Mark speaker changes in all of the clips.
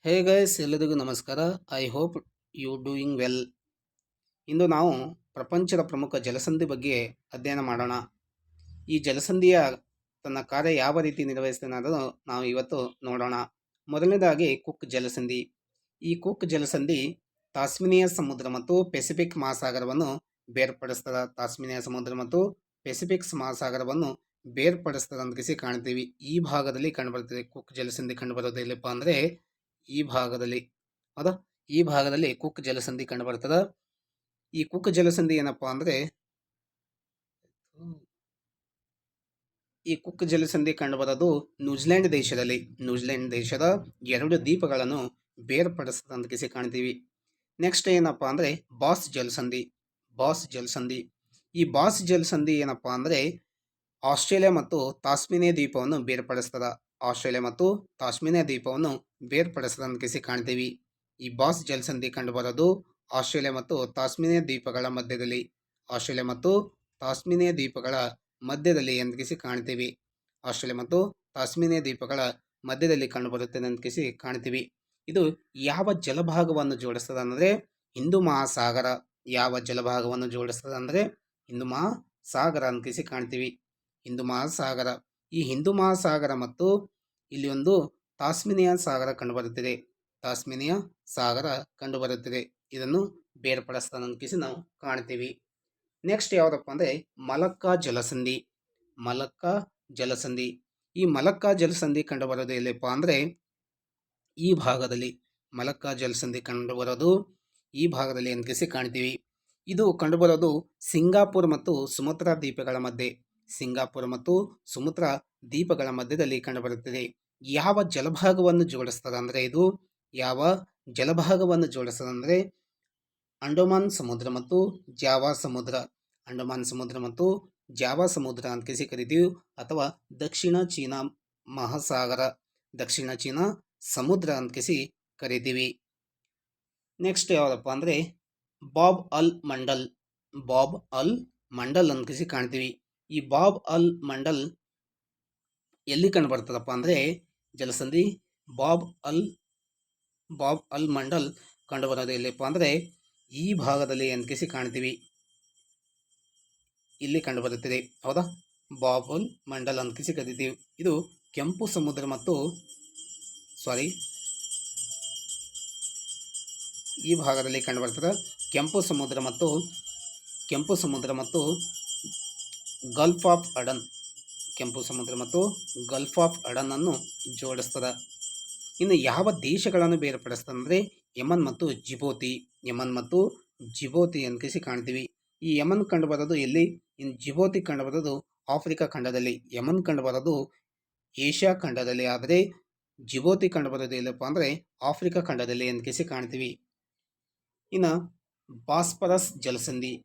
Speaker 1: ಹೇ guys ಎಲ್ಲರಿಗೂ ನಮಸ್ಕಾರ. I hope you doing well. ಇಂದು ನಾವು ಪ್ರಪಂಚದ ಪ್ರಮುಖ ಜಲಸಂಧಿ ಬಗ್ಗೆ ಅಧ್ಯಯನ ಮಾಡೋಣ. ಈ ಜಲಸಂಧಿಯ ತನ್ನ ಕಾರ್ಯ ಯಾವ ರೀತಿ ನಿರ್ವಹಿಸ್ತದೆ ಅನ್ನೋದನ್ನು ನಾವು ಇವತ್ತು ನೋಡೋಣ. ಮೊದಲನೇದಾಗಿ ಕುಕ್ ಜಲಸಂಧಿ. ಈ ಕುಕ್ ಜಲಸಂಧಿ ತಾಸ್ಮೇನಿಯಾ ಸಮುದ್ರ ಮತ್ತು ಪೆಸಿಫಿಕ್ ಮಹಾಸಾಗರವನ್ನು ಬೇರ್ಪಡಿಸ್ತದೆ. ತಾಸ್ಮೇನಿಯಾ ಸಮುದ್ರ ಮತ್ತು ಪೆಸಿಫಿಕ್ ಮಹಾಸಾಗರವನ್ನು ಬೇರ್ಪಡಿಸ್ತದೆ ಅಂತ ಕಾಣ್ತೀವಿ. ಈ ಭಾಗದಲ್ಲಿ ಕಂಡುಬರ್ತದೆ ಕುಕ್ ಜಲಸಂಧಿ. ಕಂಡುಬರೋದು ಎಲ್ಲಿಪ್ಪ ಅಂದರೆ ಈ ಭಾಗದಲ್ಲಿ. ಹೌದಾ, ಈ ಭಾಗದಲ್ಲಿ ಕುಕ್ ಜಲಸಂಧಿ ಕಂಡುಬರ್ತದ. ಈ ಕುಕ್ ಜಲಸಂಧಿ ಏನಪ್ಪಾ ಅಂದ್ರೆ ಈ ಕುಕ್ ಜಲಸಂಧಿ ಕಂಡುಬರೋದು ನ್ಯೂಜಿಲೆಂಡ್ ದೇಶದಲ್ಲಿ. ನ್ಯೂಜಿಲೆಂಡ್ ದೇಶದ ಎರಡು ದ್ವೀಪಗಳನ್ನು ಬೇರ್ಪಡಿಸ್ತದೆ ಅಂತ ಕಾಣ್ತೀವಿ. ನೆಕ್ಸ್ಟ್ ಏನಪ್ಪಾ ಅಂದ್ರೆ ಬಾಸ್ ಜಲಸಂಧಿ. ಬಾಸ್ ಜಲಸಂಧಿ. ಈ ಬಾಸ್ ಜಲಸಂಧಿ ಏನಪ್ಪಾ ಅಂದ್ರೆ ಆಸ್ಟ್ರೇಲಿಯಾ ಮತ್ತು ತಾಸ್ಮೇನಿಯಾ ದ್ವೀಪವನ್ನು ಬೇರ್ಪಡಿಸ್ತದ. ಆಸ್ಟ್ರೇಲಿಯಾ ಮತ್ತು ತಾಸ್ಮೇನಿಯಾ ದ್ವೀಪವನ್ನು ಬೇರ್ಪಡಿಸ್ತದ ಅಂತ ಕಾಣ್ತೀವಿ. ಈ ಬಾಸ್ ಜಲಸಂಧಿ ಕಂಡುಬರೋದು ಆಸ್ಟ್ರೇಲಿಯಾ ಮತ್ತು ತಾಸ್ಮೇನಿಯಾ ದ್ವೀಪಗಳ ಮಧ್ಯದಲ್ಲಿ. ಆಸ್ಟ್ರೇಲಿಯಾ ಮತ್ತು ತಾಸ್ಮೇನಿಯಾ ದ್ವೀಪಗಳ ಮಧ್ಯದಲ್ಲಿ ಅಂತ ಕಾಣ್ತೀವಿ. ಆಸ್ಟ್ರೇಲಿಯಾ ಮತ್ತು ತಾಸ್ಮೇನಿಯಾ ದ್ವೀಪಗಳ ಮಧ್ಯದಲ್ಲಿ ಕಂಡುಬರುತ್ತದೆ ಅಂತ ಕಾಣ್ತೀವಿ. ಇದು ಯಾವ ಜಲಭಾಗವನ್ನು ಜೋಡಿಸ್ತದೆ ಅಂದರೆ ಹಿಂದೂ ಮಹಾಸಾಗರ. ಯಾವ ಜಲಭಾಗವನ್ನು ಜೋಡಿಸ್ತದೆ ಅಂದರೆ ಹಿಂದೂ ಮಹಾಸಾಗರ ಅಂತ ಕಾಣ್ತೀವಿ. ಹಿಂದೂ ಮಹಾಸಾಗರ. ಈ ಹಿಂದೂ ಮಹಾಸಾಗರ ಮತ್ತು ಇಲ್ಲಿ ಒಂದು ತಾಸ್ಮೇನಿಯಾ ಸಾಗರ ಕಂಡುಬರುತ್ತದೆ. ತಾಸ್ಮೇನಿಯಾ ಸಾಗರ ಕಂಡುಬರುತ್ತದೆ. ಇದನ್ನು ಬೇರ್ಪಡಿಸ್ತದೆ ಅಂತ ನಾವು ಕಾಣ್ತೀವಿ. ನೆಕ್ಸ್ಟ್ ಯಾವುದಪ್ಪ ಅಂದರೆ ಮಲಕ್ಕಾ ಜಲಸಂಧಿ. ಮಲಕ್ಕಾ ಜಲಸಂಧಿ. ಈ ಮಲಕ್ಕಾ ಜಲಸಂಧಿ ಕಂಡುಬರೋದು ಎಲ್ಲಿಪ್ಪ ಅಂದರೆ ಈ ಭಾಗದಲ್ಲಿ. ಮಲಕ್ಕಾ ಜಲಸಂಧಿ ಕಂಡುಬರೋದು ಈ ಭಾಗದಲ್ಲಿ ಅಂತ ಕಾಣ್ತೀವಿ. ಇದು ಕಂಡುಬರೋದು ಸಿಂಗಾಪುರ್ ಮತ್ತು ಸುಮತ್ರಾ ದ್ವೀಪಗಳ ಮಧ್ಯೆ. ಸಿಂಗಾಪುರ ಮತ್ತು ಸುಮತ್ರಾ ದ್ವೀಪಗಳ ಮಧ್ಯದಲ್ಲಿ ಕಂಡುಬರುತ್ತದೆ. ಯಾವ ಜಲಭಾಗವನ್ನು ಜೋಡಿಸ್ತದೆ ಅಂದರೆ ಇದು ಯಾವ ಜಲಭಾಗವನ್ನು ಜೋಡಿಸ್ತದೆ ಅಂದರೆ ಅಂಡಮಾನ್ ಸಮುದ್ರ ಮತ್ತು ಜಾವಾ ಸಮುದ್ರ. ಅಂಡಮಾನ್ ಸಮುದ್ರ ಮತ್ತು ಜಾವಾ ಸಮುದ್ರ ಅಂತ ಕರಿತೀವಿ. ಅಥವಾ ದಕ್ಷಿಣ ಚೀನಾ ಮಹಾಸಾಗರ, ದಕ್ಷಿಣ ಚೀನಾ ಸಮುದ್ರ ಅಂತ ಕರಿತೀವಿ. ನೆಕ್ಸ್ಟ್ ಯಾವುದಪ್ಪ ಅಂದರೆ ಬಾಬ್ ಅಲ್ ಮಂಡಲ್. ಬಾಬ್ ಅಲ್ ಮಂಡಲ್ ಅಂತ ಕಾಣ್ತೀವಿ. ಈ ಬಾಬ್ ಅಲ್ ಮಂಡಲ್ ಎಲ್ಲಿ ಕಂಡು ಬರ್ತದಪ್ಪ ಅಂದರೆ ಜಲಸಂಧಿ ಬಾಬ್ ಅಲ್ ಮಂಡಲ್ ಕಂಡುಬರೋದು ಎಲ್ಲಿಪ್ಪ ಅಂದರೆ ಈ ಭಾಗದಲ್ಲಿ ಅಂತ ಕಾಣ್ತೀವಿ. ಇಲ್ಲಿ ಕಂಡುಬರುತ್ತದೆ. ಹೌದಾ, ಬಾಬ್ ಅಲ್ ಮಂಡಲ್ ಅಂತ ಕರಿತೀವಿ. ಇದು ಕೆಂಪು ಸಮುದ್ರ ಮತ್ತು ಈ ಭಾಗದಲ್ಲಿ ಕಂಡುಬರ್ತದೆ. ಕೆಂಪು ಸಮುದ್ರ ಮತ್ತು ಗಲ್ಫ್ ಆಫ್ ಅಡನ್. ಕೆಂಪು ಸಮುದ್ರ ಮತ್ತು ಗಲ್ಫ್ ಆಫ್ ಅಡನ್ ಅನ್ನು ಜೋಡಿಸ್ತದೆ. ಇನ್ನು ಯಾವ ದೇಶಗಳನ್ನು ಬೇರ್ಪಡಿಸ್ತದೆ ಅಂದರೆ ಯಮನ್ ಮತ್ತು ಜಿಬೋತಿ. ಯಮನ್ ಮತ್ತು ಜಿಬೋತಿ ಅಂತ ಕಾಣ್ತೀವಿ. ಈ ಯಮನ್ ಕಂಡುಬರೋದು ಎಲ್ಲಿ? ಇನ್ನು ಜಿಬೋತಿ ಕಂಡುಬರೋದು ಆಫ್ರಿಕಾ ಖಂಡದಲ್ಲಿ. ಯಮನ್ ಕಂಡುಬರೋದು ಏಷ್ಯಾ ಖಂಡದಲ್ಲಿ. ಆದರೆ ಜಿಬೋತಿ ಕಂಡುಬರೋದು ಎಲ್ಲಪ್ಪ ಅಂದರೆ ಆಫ್ರಿಕಾ ಖಂಡದಲ್ಲಿ ಅಂತ ಕಾಣ್ತೀವಿ. ಇನ್ನು ಬಾಸ್ಪರಸ್ ಜಲಸಂಧಿ.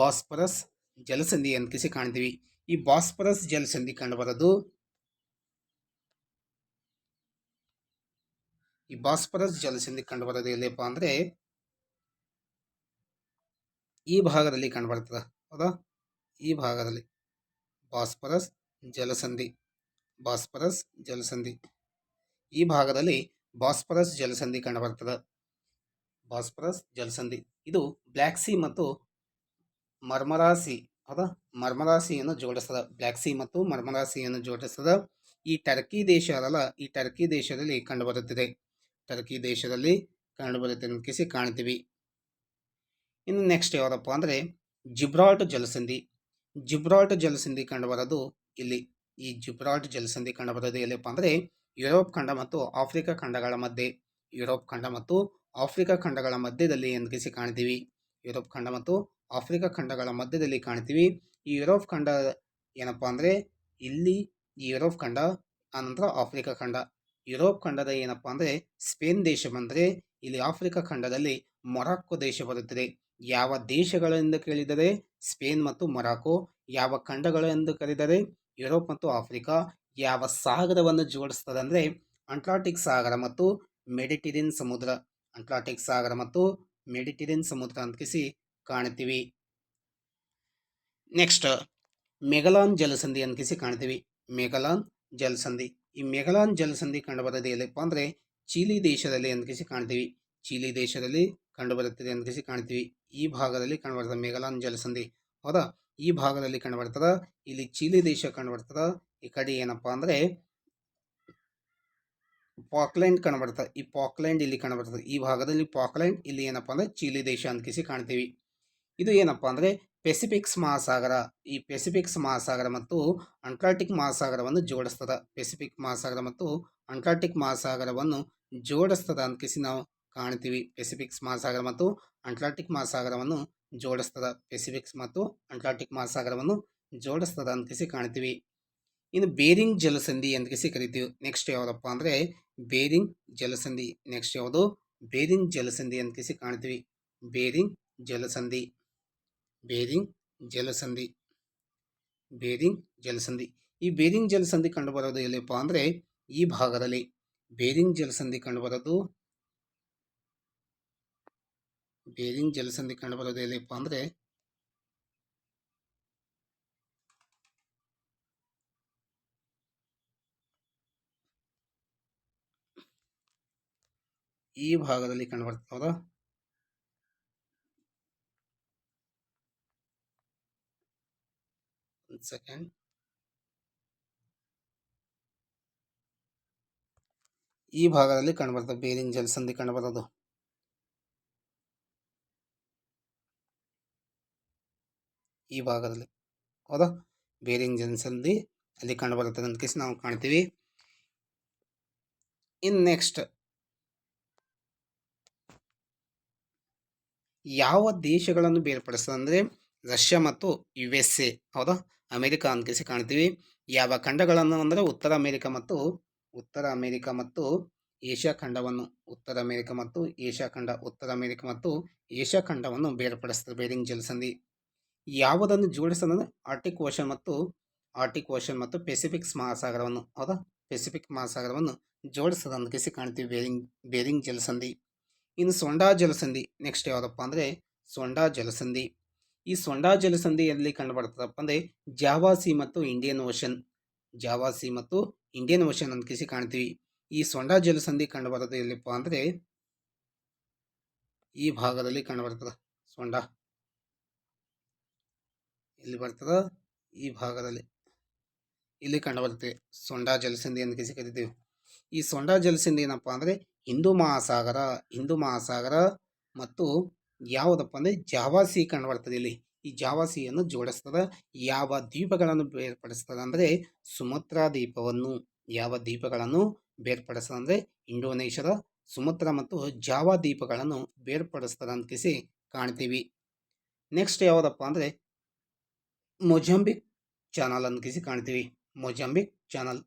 Speaker 1: ಬಾಸ್ಪರಸ್ ಜಲಸಂಧಿ ಅಂತ ಕಾಣ್ತೀವಿ. ಈ ಬಾಸ್ಪರಸ್ ಜಲಸಂಧಿ ಕಂಡುಬರೋದು ಎಲ್ಲಿಪ್ಪ ಅಂದರೆ ಈ ಭಾಗದಲ್ಲಿ ಕಂಡುಬರ್ತದೆ. ಹೌದಾ, ಈ ಭಾಗದಲ್ಲಿ ಬಾಸ್ಪರಸ್ ಜಲಸಂಧಿ. ಬಾಸ್ಪರಸ್ ಜಲಸಂಧಿ. ಈ ಭಾಗದಲ್ಲಿ ಬಾಸ್ಪರಸ್ ಜಲಸಂಧಿ ಕಂಡುಬರ್ತದೆ. ಬಾಸ್ಪರಸ್ ಜಲಸಂಧಿ ಇದು ಬ್ಲ್ಯಾಕ್ ಸಿ ಮತ್ತು ಮರ್ಮರಾಸಿ. ಹೌದಾ, ಮರ್ಮರಾಸಿಯನ್ನು ಜೋಡಿಸ್ತದೆ. ಬ್ಲ್ಯಾಕ್ ಸಿ ಮತ್ತು ಮರ್ಮರಾಸಿಯನ್ನು ಜೋಡಿಸ್ತದೆ. ಈ ಟರ್ಕಿ ದೇಶ ಅದಲ್ಲ, ಈ ಟರ್ಕಿ ದೇಶದಲ್ಲಿ ಕಂಡುಬರುತ್ತದೆ. ಟರ್ಕಿ ದೇಶದಲ್ಲಿ ಕಂಡುಬರುತ್ತದೆ ಅಂತ ಕಾಣ್ತೀವಿ. ಇನ್ನು ನೆಕ್ಸ್ಟ್ ಯಾವುದಪ್ಪ ಅಂದರೆ ಜಿಬ್ರಾಲ್ಟರ್ ಜಲಸಂಧಿ. ಜಿಬ್ರಾಲ್ಟರ್ ಜಲಸಂಧಿ ಕಂಡುಬರೋದು ಇಲ್ಲಿ. ಈ ಜಿಬ್ರಾಲ್ಟರ್ ಜಲಸಂಧಿ ಕಂಡುಬರೋದು ಎಲ್ಲಿಪ್ಪ ಅಂದರೆ ಯುರೋಪ್ ಖಂಡ ಮತ್ತು ಆಫ್ರಿಕಾ ಖಂಡಗಳ ಮಧ್ಯೆ. ಯುರೋಪ್ ಖಂಡ ಮತ್ತು ಆಫ್ರಿಕಾ ಖಂಡಗಳ ಮಧ್ಯದಲ್ಲಿ ಅಂತ ಕಾಣ್ತೀವಿ. ಯುರೋಪ್ ಖಂಡ ಮತ್ತು ಆಫ್ರಿಕಾ ಖಂಡಗಳ ಮಧ್ಯದಲ್ಲಿ ಕಾಣ್ತೀವಿ. ಈ ಯುರೋಪ್ ಖಂಡ ಏನಪ್ಪಾ ಅಂದರೆ ಇಲ್ಲಿ ಈ ಯುರೋಪ್ ಖಂಡ, ಆನಂತರ ಆಫ್ರಿಕಾ ಖಂಡ. ಯುರೋಪ್ ಖಂಡದ ಏನಪ್ಪಾ ಅಂದರೆ ಸ್ಪೇನ್ ದೇಶ ಬಂದರೆ, ಇಲ್ಲಿ ಆಫ್ರಿಕಾ ಖಂಡದಲ್ಲಿ ಮೊರಾಕೊ ದೇಶ ಬರುತ್ತದೆ. ಯಾವ ದೇಶಗಳೆಂದು ಕೇಳಿದರೆ ಸ್ಪೇನ್ ಮತ್ತು ಮೊರಾಕೊ. ಯಾವ ಖಂಡಗಳು ಎಂದು ಕರೆದರೆ ಯುರೋಪ್ ಮತ್ತು ಆಫ್ರಿಕಾ. ಯಾವ ಸಾಗರವನ್ನು ಜೋಡಿಸ್ತದೆ ಅಂದರೆ ಅಟ್ಲಾಂಟಿಕ್ ಸಾಗರ ಮತ್ತು ಮೆಡಿಟರೇನಿಯನ್ ಸಮುದ್ರ. ಅಟ್ಲಾಂಟಿಕ್ ಸಾಗರ ಮತ್ತು ಮೆಡಿಟರೇನಿಯನ್ ಸಮುದ್ರ ಅಂತ ಕಾಣ್ತೀವಿ. ನೆಕ್ಸ್ಟ್ ಮೆಗಲಾನ್ ಜಲಸಂಧಿ ಅಂತ ಕಾಣ್ತೀವಿ. ಮೆಗಲಾನ್ ಜಲಸಂಧಿ. ಈ ಮೆಗಲಾನ್ ಜಲಸಂಧಿ ಕಂಡುಬರೋದು ಎಲ್ಲಿಪ್ಪ ಅಂದರೆ ಚೀಲಿ ದೇಶದಲ್ಲಿ ಅಂತ ಕಾಣ್ತೀವಿ. ಚೀಲಿ ದೇಶದಲ್ಲಿ ಕಂಡುಬರುತ್ತದೆ ಅಂತ ಕಾಣ್ತೀವಿ. ಈ ಭಾಗದಲ್ಲಿ ಕಂಡುಬರ್ತದೆ ಮೆಗಲಾನ್ ಜಲಸಂಧಿ. ಹೌದಾ, ಈ ಭಾಗದಲ್ಲಿ ಕಂಡುಬರ್ತದ. ಇಲ್ಲಿ ಚೀಲಿ ದೇಶ ಕಂಡುಬರ್ತದ. ಈ ಕಡೆ ಏನಪ್ಪಾ ಅಂದ್ರೆ ಪಾಕ್ಲೆಂಡ್ ಕಂಡುಬರ್ತದೆ. ಈ ಪಾಕ್ಲೆಂಡ್ ಇಲ್ಲಿ ಕಂಡುಬರ್ತದೆ. ಈ ಭಾಗದಲ್ಲಿ ಪಾಕ್ಲೆಂಡ್, ಇಲ್ಲಿ ಏನಪ್ಪಾ ಅಂದ್ರೆ ಚೀಲಿ ದೇಶ ಅಂತ ಕಾಣ್ತೀವಿ. ಇದು ಏನಪ್ಪಾ ಅಂದ್ರೆ ಪೆಸಿಫಿಕ್ಸ್ ಮಹಾಸಾಗರ. ಈ ಪೆಸಿಫಿಕ್ಸ್ ಮಹಾಸಾಗರ ಮತ್ತು ಅಂಟಾರ್ಟಿಕ್ ಮಹಾಸಾಗರವನ್ನು ಜೋಡಿಸ್ತದ. ಪೆಸಿಫಿಕ್ ಮಹಾಸಾಗರ ಮತ್ತು ಅಂಟಾರ್ಟಿಕ್ ಮಹಾಸಾಗರವನ್ನು ಜೋಡಿಸ್ತದ ಅಂತ ನಾವು ಕಾಣ್ತೀವಿ. ಪೆಸಿಫಿಕ್ಸ್ ಮಹಾಸಾಗರ ಮತ್ತು ಅಂಟಾರ್ಟಿಕ್ ಮಹಾಸಾಗರವನ್ನು ಜೋಡಿಸ್ತದ. ಪೆಸಿಫಿಕ್ಸ್ ಮತ್ತು ಅಂಟಾರ್ಟಿಕ್ ಮಹಾಸಾಗರವನ್ನು ಜೋಡಿಸ್ತದ ಅಂತ ಕಾಣ್ತೀವಿ. ಇನ್ನು ಬೇರಿಂಗ್ ಜಲಸಂಧಿ ಅಂತ ಕರಿತೀವಿ. ನೆಕ್ಸ್ಟ್ ಯಾವುದಪ್ಪ ಅಂದ್ರೆ ಬೇರಿಂಗ್ ಜಲಸಂಧಿ. ನೆಕ್ಸ್ಟ್ ಯಾವುದು ಬೇರಿಂಗ್ ಜಲಸಂಧಿ ಅಂತ ಕಾಣ್ತೀವಿ. ಬೇರಿಂಗ್ ಜಲಸಂಧಿ. ಬೇರಿಂಗ್ ಜಲಸಂಧಿ. ಬೇರಿಂಗ್ ಜಲಸಂಧಿ. ಈ ಬೇರಿಂಗ್ ಜಲಸಂಧಿ ಕಂಡುಬರೋದು ಎಲ್ಲಿಪ್ಪ ಅಂದ್ರೆ ಈ ಭಾಗದಲ್ಲಿ. ಬೇರಿಂಗ್ ಜಲಸಂಧಿ ಕಂಡುಬರೋದು ಬೇರಿಂಗ್ ಜಲಸಂಧಿ ಕಂಡುಬರೋದು ಎಲ್ಲಿಪ್ಪ ಅಂದ್ರೆ ಈ ಭಾಗದಲ್ಲಿ ಕಂಡುಬರ್ತದೆ. ಹೌದಾ, ಸೆಕೆಂಡ್. ಈ ಭಾಗದಲ್ಲಿ ಕಂಡುಬರ್ತದೆ ಬೇರಿಂಗ್ ಜಲಸಂಧಿ ಕಂಡುಬರೋದು. ಈ ಭಾಗದಲ್ಲಿ. ಹೌದಾ, ಬೇರಿಂಗ್ ಜಲಸಂಧಿ ಅಲ್ಲಿ ಕಂಡುಬರುತ್ತದೆ ಅಂತ ನಾವು ಕಾಣ್ತೀವಿ. ಇನ್ ನೆಕ್ಸ್ಟ್ ಯಾವ ದೇಶಗಳನ್ನು ಬೇರ್ಪಡಿಸ್ತದೆ ಅಂದರೆ ರಷ್ಯಾ ಮತ್ತು USA. ಹೌದಾ, ಅಮೆರಿಕ ಅಂತ ಕಾಣ್ತೀವಿ. ಯಾವ ಖಂಡಗಳನ್ನು ಅಂದರೆ ಉತ್ತರ ಅಮೆರಿಕ ಮತ್ತು ಏಷ್ಯಾ ಖಂಡವನ್ನು. ಉತ್ತರ ಅಮೆರಿಕ ಮತ್ತು ಏಷ್ಯಾ ಖಂಡ. ಉತ್ತರ ಅಮೆರಿಕ ಮತ್ತು ಏಷ್ಯಾ ಖಂಡವನ್ನು ಬೇರ್ಪಡಿಸ್ತದೆ ಬೇರಿಂಗ್ ಜಲಸಂಧಿ. ಯಾವುದನ್ನು ಜೋಡಿಸ್ತದೆ ಆರ್ಟಿಕ್ ಓಷನ್ ಮತ್ತು ಪೆಸಿಫಿಕ್ಸ್ ಮಹಾಸಾಗರವನ್ನು. ಹೌದಾ, ಪೆಸಿಫಿಕ್ ಮಹಾಸಾಗರವನ್ನು ಜೋಡಿಸ್ತದೆ ಅಂತ ಕಾಣ್ತೀವಿ ಬೇರಿಂಗ್ ಜಲಸಂಧಿ. ಇನ್ನು ಸೊಂಡಾ ಜಲಸಂಧಿ. ನೆಕ್ಸ್ಟ್ ಯಾವುದಪ್ಪ ಅಂದರೆ ಸೊಂಡಾ ಜಲಸಂಧಿ. ಈ ಸೊಂಡಾ ಜಲಸಂಧಿ ಎಲ್ಲಿ ಕಂಡುಬರ್ತದಪ್ಪ ಅಂದರೆ ಜಾವಾ ಮತ್ತು ಇಂಡಿಯನ್ ಓಷನ್. ಜಾವಾ ಮತ್ತು ಇಂಡಿಯನ್ ಓಷನ್ ಅಂತ ಕಾಣ್ತೀವಿ. ಈ ಸೊಂಡಾ ಜಲಸಂಧಿ ಕಂಡುಬರೋದು ಎಲ್ಲಿಪ್ಪ ಅಂದರೆ ಈ ಭಾಗದಲ್ಲಿ ಕಂಡುಬರ್ತದೆ. ಸೊಂಡಾ ಎಲ್ಲಿ ಬರ್ತದ? ಈ ಭಾಗದಲ್ಲಿ ಇಲ್ಲಿ ಕಂಡುಬರ್ತದೆ. ಸೊಂಡಾ ಜಲಸಂಧಿ ಅಂತ ಕರಿತೀವಿ. ಈ ಸೊಂಡಾ ಜಲಸಂಧಿ ಏನಪ್ಪ ಅಂದರೆ ಹಿಂದೂ ಮಹಾಸಾಗರ ಮತ್ತು ಯಾವುದಪ್ಪ ಅಂದರೆ ಜಾವಾಸಿ ಕಂಡುಬರ್ತದೆ. ಇಲ್ಲಿ ಈ ಜಾವಾಸಿಯನ್ನು ಜೋಡಿಸ್ತದೆ. ಯಾವ ದ್ವೀಪಗಳನ್ನು ಬೇರ್ಪಡಿಸ್ತದೆ ಅಂದರೆ ಸುಮತ್ರಾ ದ್ವೀಪವನ್ನು. ಯಾವ ದ್ವೀಪಗಳನ್ನು ಬೇರ್ಪಡಿಸ್ತದೆ ಅಂದರೆ ಇಂಡೋನೇಷ್ಯಾದ ಸುಮತ್ರಾ ಮತ್ತು ಜಾವಾ ದ್ವೀಪಗಳನ್ನು ಬೇರ್ಪಡಿಸ್ತದೆ ಅಂತ ಕಾಣ್ತೀವಿ. ನೆಕ್ಸ್ಟ್ ಯಾವುದಪ್ಪ ಅಂದರೆ ಮೊಜಾಂಬಿಕ್ ಚಾನಲ್ ಅಂತ ಕಾಣ್ತೀವಿ. Mozambique channel.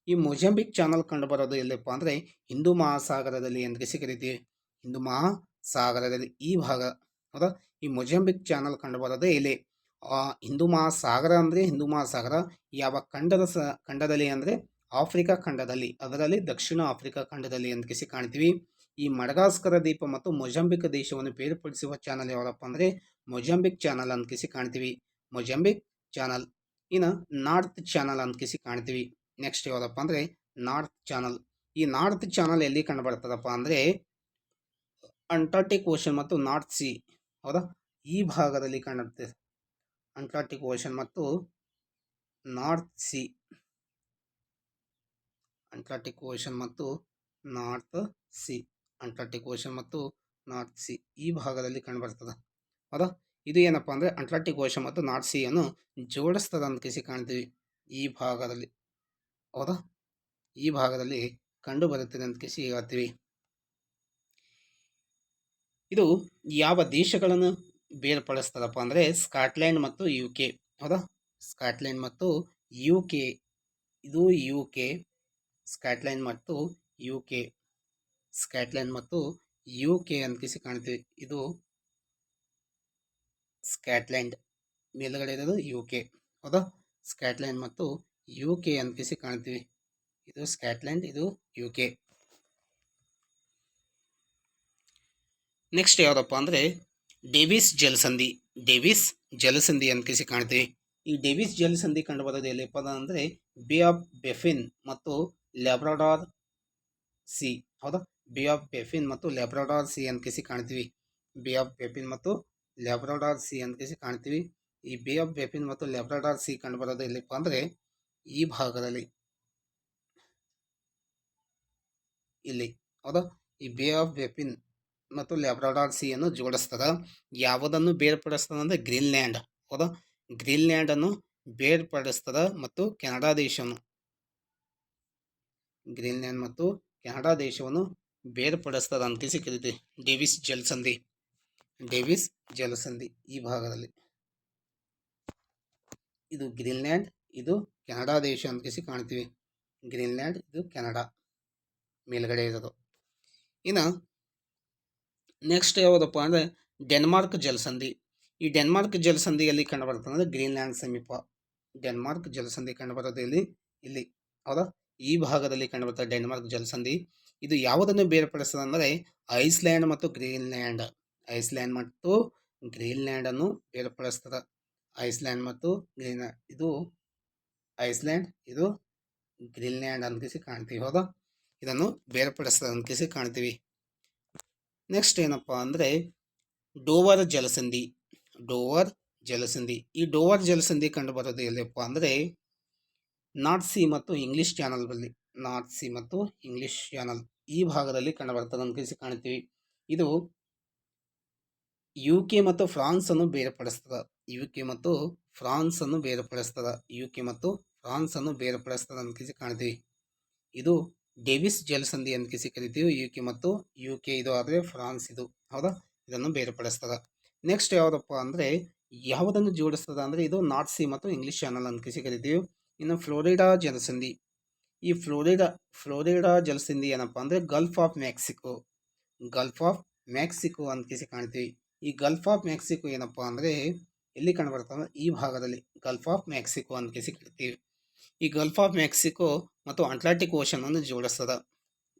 Speaker 1: ಈ ಮೊಜಾಂಬಿಕ್ ಚಾನಲ್ ಕಂಡುಬರೋದು ಎಲ್ಲಿಪ್ಪ ಅಂದರೆ ಹಿಂದೂ ಮಹಾಸಾಗರದಲ್ಲಿ ಅಂತ ಕರಿತೀವಿ. ಹಿಂದೂ ಮಹಾಸಾಗರದಲ್ಲಿ ಈ ಭಾಗ. ಹೌದಾ, ಈ ಮೊಜಾಂಬಿಕ್ ಚಾನಲ್ ಕಂಡುಬರೋದೇ ಇಲ್ಲಿ. ಹಿಂದೂ ಮಹಾಸಾಗರ ಯಾವ ಖಂಡದಲ್ಲಿ ಅಂದರೆ ಆಫ್ರಿಕಾ ಖಂಡದಲ್ಲಿ, ಅದರಲ್ಲಿ ದಕ್ಷಿಣ ಆಫ್ರಿಕಾ ಖಂಡದಲ್ಲಿ ಅಂತ ಕಾಣ್ತೀವಿ. ಈ ಮಡಗಾಸ್ಕರ ದ್ವೀಪ ಮತ್ತು ಮೊಜಾಂಬಿಕ್ ದೇಶವನ್ನು ಬೇರ್ಪಡಿಸುವ ಚಾನಲ್ ಯಾವುದಪ್ಪ ಅಂದರೆ ಮೊಜಾಂಬಿಕ್ ಚಾನಲ್ ಅಂತ ಕಾಣ್ತೀವಿ. Mozambique channel. ಇನ್ನು ನಾರ್ತ್ ಚಾನಲ್ ಅಂತ ಕಾಣ್ತೀವಿ. ನೆಕ್ಸ್ಟ್ ಯಾವುದಪ್ಪ ಅಂದರೆ ನಾರ್ತ್ ಚಾನಲ್. ಈ ನಾರ್ತ್ ಚಾನಲ್ ಎಲ್ಲಿ ಕಂಡುಬರ್ತದಪ್ಪ ಅಂದರೆ ಅಂಟಾರ್ಟಿಕ್ ಓಷನ್ ಮತ್ತು ನಾರ್ತ್ ಸಿ. ಹೌದಾ, ಈ ಭಾಗದಲ್ಲಿ ಕಾಣುತ್ತೆ. ಅಂಟಾರ್ಟಿಕ್ ಓಷನ್ ಮತ್ತು ನಾರ್ತ್ ಸಿ. ಅಂಟಾರ್ಟಿಕ್ ಓಷನ್ ಮತ್ತು ನಾರ್ತ್ ಸಿ. ಅಂಟಾರ್ಟಿಕ್ ಓಷನ್ ಮತ್ತು ನಾರ್ತ್ ಸಿ ಈ ಭಾಗದಲ್ಲಿ ಕಂಡುಬರ್ತದೆ. ಹೌದಾ, ಇದು ಏನಪ್ಪ ಅಂದರೆ ಅಂಟಾರ್ಟಿಕ್ ಓಷನ್ ಮತ್ತು ನಾರ್ತ್ ಸಿಯನ್ನು ಜೋಡಿಸ್ತದೆ ಅಂತ ಕಾಣ್ತೀವಿ ಈ ಭಾಗದಲ್ಲಿ. ಹೌದಾ, ಈ ಭಾಗದಲ್ಲಿ ಕಂಡು ಬರುತ್ತದೆ ಅಂತ ಹೇಳ್ತೀವಿ. ಇದು ಯಾವ ದೇಶಗಳನ್ನು ಬೇರ್ಪಡಿಸ್ತದಪ್ಪ ಅಂದರೆ ಸ್ಕಾಟ್ಲೆಂಡ್ ಮತ್ತು UK. ಹೌದಾ, ಸ್ಕಾಟ್ಲೆಂಡ್ ಮತ್ತು UK. ಇದು UK. ಸ್ಕಾಟ್ಲೆಂಡ್ ಮತ್ತು UK. ಸ್ಕಾಟ್ಲೆಂಡ್ ಮತ್ತು UK ಅಂತ ಕಾಣ್ತೀವಿ. ಇದು ಸ್ಕಾಟ್ಲೆಂಡ್. ಮೇಲ್ಗಡೆ ಇರೋದು UK. ಹೌದಾ, ಸ್ಕಾಟ್ಲೆಂಡ್ ಮತ್ತು UK ಅಂತ ಕಾಣ್ತೀವಿ. ಇದು ಸ್ಕಾಟ್ಲೆಂಡ್, ಇದು UK. ನೆಕ್ಸ್ಟ್ ಯಾವುದಪ್ಪ ಅಂದರೆ ಡೇವಿಸ್ ಜಲಸಂಧಿ. ಡೇವಿಸ್ ಜಲಸಂಧಿ ಅಂತ ಕಾಣ್ತೀವಿ. ಈ ಡೇವಿಸ್ ಜಲಸಂಧಿ ಕಂಡುಬರೋದು ಎಲ್ಲಿಪ್ಪ ಅಂದರೆ ಬೇ ಆಫ್ ಬೆಫಿನ್ ಮತ್ತು ಲ್ಯಾಬ್ರಾಡಾರ್ ಸಿ. ಹೌದಾ, ಬೇ ಆಫ್ ಬೆಫಿನ್ ಮತ್ತು ಲ್ಯಾಬ್ರಾಡಾರ್ ಸಿ ಅಂತ ಕಿಸಿ ಕಾಣ್ತೀವಿ. ಬೇ ಆಫ್ ಬೆಫಿನ್ ಮತ್ತು ಲ್ಯಾಬ್ರಾಡಾರ್ ಸಿ ಅಂತ ಕಿಸಿ ಕಾಣ್ತೀವಿ. ಈ ಬೇ ಆಫ್ ಬೆಫಿನ್ ಮತ್ತು ಲ್ಯಾಬ್ರಾಡಾರ್ ಸಿ ಕಂಡುಬರೋದು ಎಲ್ಲಿಪ್ಪ ಅಂದರೆ ಈ ಭಾಗದಲ್ಲಿ, ಇಲ್ಲಿ ಹೌದಾ. ಈ ಬೇ ಆಫ್ ಬೆಫಿನ್ ಮತ್ತು ಲ್ಯಾಬ್ರಾಡಾರ್ ಸಿ ಅನ್ನು ಜೋಡಿಸ್ತದ. ಯಾವುದನ್ನು ಬೇರ್ಪಡಿಸ್ತದ ಅಂದರೆ ಗ್ರೀನ್ಲ್ಯಾಂಡ್, ಹೌದಾ. ಗ್ರೀನ್ಲ್ಯಾಂಡನ್ನು ಬೇರ್ಪಡಿಸ್ತದ ಮತ್ತು ಕೆನಡಾ ದೇಶವನ್ನು, ಗ್ರೀನ್ಲ್ಯಾಂಡ್ ಮತ್ತು ಕೆನಡಾ ದೇಶವನ್ನು ಬೇರ್ಪಡಿಸ್ತದ ಅಂತ ಕರಿತೀವಿ. ಡೇವಿಸ್ ಜಲಸಂಧಿ, ಡೇವಿಸ್ ಜಲಸಂಧಿ ಈ ಭಾಗದಲ್ಲಿ, ಇದು ಗ್ರೀನ್ಲ್ಯಾಂಡ್, ಇದು ಕೆನಡಾ ದೇಶ ಅಂತ ಕಾಣ್ತೀವಿ. ಗ್ರೀನ್ಲ್ಯಾಂಡ್, ಇದು ಕೆನಡಾ ಮೇಲ್ಗಡೆ ಇರೋದು. ಇನ್ನು ನೆಕ್ಸ್ಟ್ ಯಾವುದಪ್ಪ ಅಂದರೆ ಡೆನ್ಮಾರ್ಕ್ ಜಲಸಂಧಿ. ಈ ಡೆನ್ಮಾರ್ಕ್ ಜಲಸಂಧಿಯಲ್ಲಿ ಕಂಡುಬರ್ತದೆ ಅಂದರೆ ಗ್ರೀನ್ಲ್ಯಾಂಡ್ ಸಮೀಪ. ಡೆನ್ಮಾರ್ಕ್ ಜಲಸಂಧಿ ಕಂಡುಬರೋದು ಇಲ್ಲಿ ಹೌದಾ, ಈ ಭಾಗದಲ್ಲಿ ಕಂಡುಬರ್ತದೆ ಡೆನ್ಮಾರ್ಕ್ ಜಲಸಂಧಿ. ಇದು ಯಾವುದನ್ನು ಬೇರ್ಪಡಿಸ್ತದೆ ಅಂದರೆ ಐಸ್ಲ್ಯಾಂಡ್ ಮತ್ತು ಗ್ರೀನ್ಲ್ಯಾಂಡ್, ಐಸ್ಲ್ಯಾಂಡ್ ಮತ್ತು ಗ್ರೀನ್ಲ್ಯಾಂಡನ್ನು ಬೇರ್ಪಡಿಸ್ತದೆ. ಐಸ್ಲ್ಯಾಂಡ್ ಮತ್ತು ಗ್ರೀನ್ಲ್ಯಾಂಡ್, ಇದು ಐಸ್ಲ್ಯಾಂಡ್, ಇದು ಗ್ರೀನ್ಲ್ಯಾಂಡ್ ಅಂತ ಕಾಣ್ತೀವಿ, ಹೌದಾ. ಇದನ್ನು ಬೇರ್ಪಡಿಸ್ತದೆ ಅಂತ ಕಾಣ್ತೀವಿ. ನೆಕ್ಸ್ಟ್ ಏನಪ್ಪ ಅಂದರೆ ಡೋವರ್ ಜಲಸಂಧಿ, ಡೋವರ್ ಜಲಸಂಧಿ. ಈ ಡೋವರ್ ಜಲಸಂಧಿ ಕಂಡುಬರೋದು ಎಲ್ಲಪ್ಪ ಅಂದರೆ ನಾರ್ತ್ ಸಿ ಮತ್ತು ಇಂಗ್ಲಿಷ್ ಚಾನಲ್ ಬಳಿ, ನಾರ್ತ್ ಸಿ ಮತ್ತು ಇಂಗ್ಲಿಷ್ ಚಾನಲ್ ಈ ಭಾಗದಲ್ಲಿ ಕಂಡುಬರ್ತದೆ ಅಂತ ಕಾಣ್ತೀವಿ. ಇದು ಯು ಕೆ ಮತ್ತು ಫ್ರಾನ್ಸ್ ಅನ್ನು ಬೇರ್ಪಡಿಸ್ತದೆ. ಯು ಕೆ ಮತ್ತು ಫ್ರಾನ್ಸ್ ಅನ್ನು ಬೇರ್ಪಡಿಸ್ತದೆ. ಯು ಕೆ ಮತ್ತು ಫ್ರಾನ್ಸ್ ಅನ್ನು ಬೇರ್ಪಡಿಸ್ತದೆ ಅಂತ ಕಾಣ್ತೀವಿ. ಇದು ಡೇವಿಸ್ ಜಲಸಂಧಿ ಅಂತ ಕರಿತೀವಿ. ಯು ಕೆ ಇದು ಆದರೆ ಫ್ರಾನ್ಸ್ ಇದು, ಹೌದಾ. ಇದನ್ನು ಬೇರ್ಪಡಿಸ್ತದೆ. ನೆಕ್ಸ್ಟ್ ಯಾವುದಪ್ಪ ಅಂದರೆ ಯಾವುದನ್ನು ಜೋಡಿಸ್ತದ ಅಂದರೆ ಇದು ನಾರ್ತ್ ಸಿ ಮತ್ತು ಇಂಗ್ಲಿಷ್ ಚಾನಲ್ ಅಂತ ಕರಿತೀವಿ. ಇನ್ನು ಫ್ಲೋರಿಡಾ ಜಲಸಂಧಿ. ಈ ಫ್ಲೋರಿಡಾ ಜಲಸಂಧಿ ಏನಪ್ಪ ಅಂದರೆ Gulf of Mexico, Gulf of Mexico ಅಂತ ಕಾಣ್ತೀವಿ. ಈ ಗಲ್ಫ್ ಆಫ್ ಮೆಕ್ಸಿಕೋ ಏನಪ್ಪ ಅಂದರೆ ಎಲ್ಲಿ ಕಂಡುಬರ್ತದೆ ಈ ಭಾಗದಲ್ಲಿ, ಗಲ್ಫ್ ಆಫ್ ಮೆಕ್ಸಿಕೋ ಅಂತ ಕರಿತೀವಿ. ಈ ಗಲ್ಫ್ ಆಫ್ ಮೆಕ್ಸಿಕೋ ಮತ್ತು ಅಟ್ಲಾಂಟಿಕ್ ಓಷನ್ ಅನ್ನು ಜೋಡಿಸ್ತದ.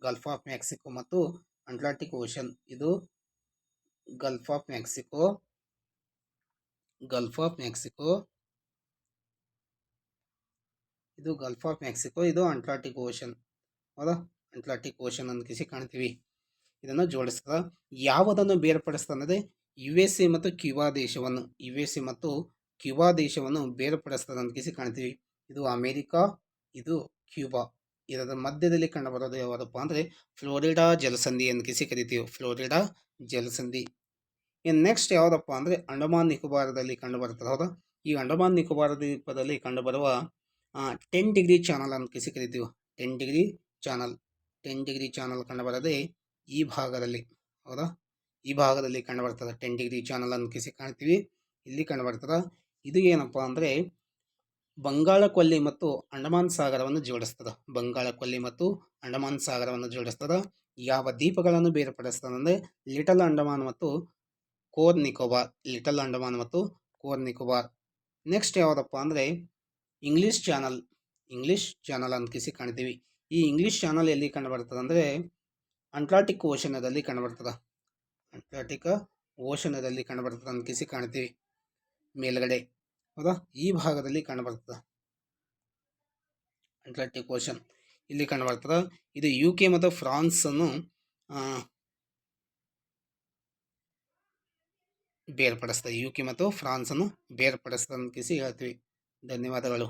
Speaker 1: ಗಲ್ಫ್ ಆಫ್ ಮೆಕ್ಸಿಕೋ ಮತ್ತು ಅಟ್ಲಾಂಟಿಕ್ ಓಷನ್, ಇದು Gulf of Mexico, Gulf of Mexico, ಇದು ಗಲ್ಫ್ ಆಫ್ ಮೆಕ್ಸಿಕೋ, ಇದು ಅಟ್ಲಾಂಟಿಕ್ ಓಷನ್, ಹೌದಾ. ಅಟ್ಲಾಂಟಿಕ್ ಓಷನ್ ಅಂತ ಕಾಣ್ತೀವಿ. ಇದನ್ನು ಜೋಡಿಸ್ತದ. ಯಾವುದನ್ನು ಬೇರ್ಪಡಿಸ್ತದೆ ಅಂದರೆ ಯು ಎಸ್ ಎ ಮತ್ತು ಕ್ಯೂಬಾ ದೇಶವನ್ನು, ಯು ಎಸ್ ಎ ಮತ್ತು ಕ್ಯೂಬಾ ದೇಶವನ್ನು ಬೇರ್ಪಡಿಸ್ತದೆ ಅಂತ ಕಾಣ್ತೀವಿ. ಇದು ಅಮೇರಿಕಾ, ಇದು ಕ್ಯೂಬಾ. ಇದರ ಮಧ್ಯದಲ್ಲಿ ಕಂಡುಬರೋದು ಯಾವುದಪ್ಪ ಅಂದರೆ ಫ್ಲೋರಿಡಾ ಜಲಸಂಧಿ ಅಂತ ಕರಿತೀವಿ. ಫ್ಲೋರಿಡಾ ಜಲಸಂಧಿ. ಇನ್ನು ನೆಕ್ಸ್ಟ್ ಯಾವುದಪ್ಪ ಅಂದರೆ ಅಂಡಮಾನ್ ನಿಕೋಬಾರದಲ್ಲಿ ಕಂಡುಬರ್ತದೆ, ಹೌದಾ. ಈ ಅಂಡಮಾನ್ ನಿಕೋಬಾರ ದ್ವೀಪದಲ್ಲಿ ಕಂಡುಬರುವ 10 ಡಿಗ್ರಿ ಚಾನಲ್ ಅಂತ ಕರಿತೀವಿ. 10 ಡಿಗ್ರಿ ಚಾನಲ್, 10 ಡಿಗ್ರಿ ಚಾನಲ್ ಕಂಡುಬರೋದೇ ಈ ಭಾಗದಲ್ಲಿ, ಹೌದಾ. ಈ ಭಾಗದಲ್ಲಿ ಕಂಡುಬರ್ತದೆ 10 ಡಿಗ್ರಿ ಚಾನಲ್ ಅಂತ ಕಾಣ್ತೀವಿ. ಇಲ್ಲಿ ಕಂಡುಬರ್ತದೆ. ಇದು ಏನಪ್ಪ ಅಂದರೆ ಬಂಗಾಳ ಕೊಲ್ಲಿ ಮತ್ತು ಅಂಡಮಾನ್ ಸಾಗರವನ್ನು ಜೋಡಿಸ್ತದೆ. ಬಂಗಾಳ ಕೊಲ್ಲಿ ಮತ್ತು ಅಂಡಮಾನ್ ಸಾಗರವನ್ನು ಜೋಡಿಸ್ತದೆ. ಯಾವ ದ್ವೀಪಗಳನ್ನು ಬೇರ್ಪಡಿಸ್ತದೆ ಅಂದರೆ ಲಿಟಲ್ ಅಂಡಮಾನ್ ಮತ್ತು ಕೋರ್ ನಿಕೋಬಾರ್, ಲಿಟಲ್ ಅಂಡಮಾನ್ ಮತ್ತು ಕೋರ್ ನಿಕೋಬಾರ್. ನೆಕ್ಸ್ಟ್ ಯಾವುದಪ್ಪ ಅಂದರೆ ಇಂಗ್ಲಿಷ್ ಚಾನಲ್, ಇಂಗ್ಲಿಷ್ ಚಾನಲ್ ಅಂತ ಕಾಣ್ತೀವಿ. ಈ ಇಂಗ್ಲಿಷ್ ಚಾನಲ್ ಎಲ್ಲಿ ಕಂಡುಬರ್ತದೆ ಅಂದರೆ ಅಟ್ಲಾಂಟಿಕ್ ಓಷನದಲ್ಲಿ ಕಂಡುಬರ್ತದೆ. ಅಟ್ಲಾಂಟಿಕ್ ಓಷನದಲ್ಲಿ ಕಂಡುಬರ್ತದೆ ಅಂತ ಕಾಣ್ತೀವಿ ಮೇಲ್ಗಡೆ, ಹೌದಾ. ಈ ಭಾಗದಲ್ಲಿ ಕಂಡುಬರ್ತದೆ ಅಟ್ಲಾಂಟಿಕ್ ಓಷನ್, ಇಲ್ಲಿ ಕಂಡುಬರ್ತದೆ. ಇದು ಯು ಕೆ ಮತ್ತು ಫ್ರಾನ್ಸ್ ಅನ್ನು ಬೇರ್ಪಡಿಸ್ತದೆ. ಯು ಕೆ ಮತ್ತು ಫ್ರಾನ್ಸ್ ಅನ್ನು ಬೇರ್ಪಡಿಸ್ತದೆ ಅಂತ ಹೇಳ್ತೀವಿ. ಧನ್ಯವಾದಗಳು.